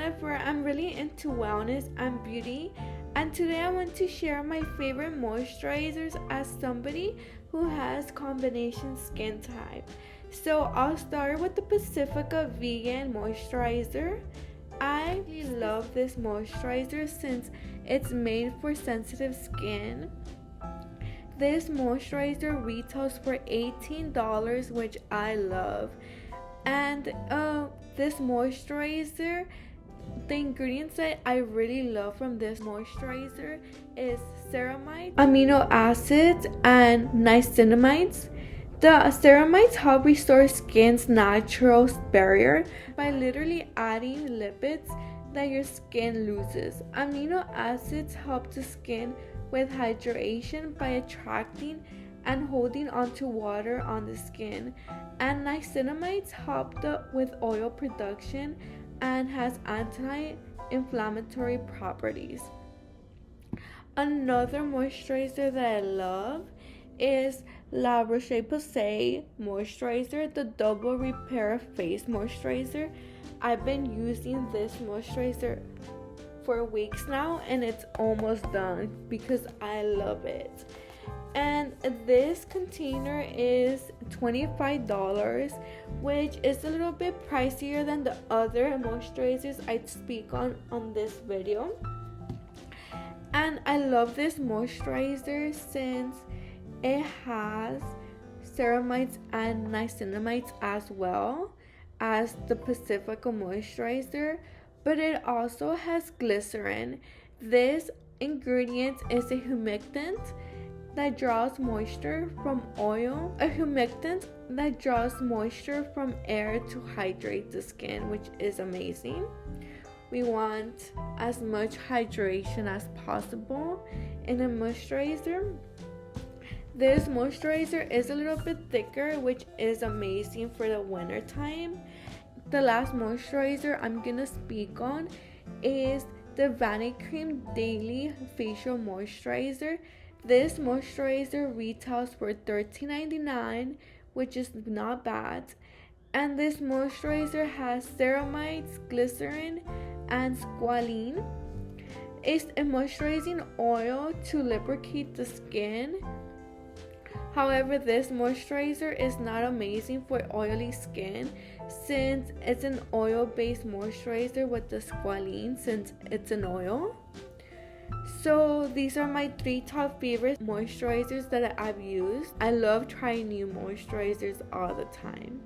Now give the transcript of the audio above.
Jennifer. I'm really into wellness and beauty, and today I want to share my favorite moisturizers as somebody who has combination skin type. So I'll start with the Pacifica Vegan Moisturizer. I really love this moisturizer since it's made for sensitive skin. This moisturizer retails for $18, which I love. And this moisturizer, the ingredients that I really love from this moisturizer is ceramide, amino acids, and niacinamides. The ceramides help restore skin's natural barrier by literally adding lipids that your skin loses. Amino acids help the skin with hydration by attracting and holding onto water on the skin. And niacinamides help with oil production and has anti-inflammatory properties. Another moisturizer that I love is La Roche-POSAY moisturizer, the double repair face moisturizer. I've been using this moisturizer for weeks now and it's almost done because I love it. And this container is $25, which is a little bit pricier than the other moisturizers I speak on this video. And I love this moisturizer since it has ceramides and niacinamides as well as the Pacifica moisturizer, but it also has glycerin. This ingredient is a humectant that draws moisture from oil, a humectant that draws moisture from air to hydrate the skin, which is amazing. We want as much hydration as possible in a moisturizer. This moisturizer is a little bit thicker, which is amazing for the winter time. The last moisturizer I'm gonna speak on is the Vanicream Daily Facial Moisturizer. This moisturizer retails for $13.99, which is not bad. And this moisturizer has ceramides, glycerin, and squalene. It's a moisturizing oil to lubricate the skin. However, this moisturizer is not amazing for oily skin since it's an oil-based moisturizer with the squalene since it's an oil. So these are my 3 top favorite moisturizers that I've used. I love trying new moisturizers all the time.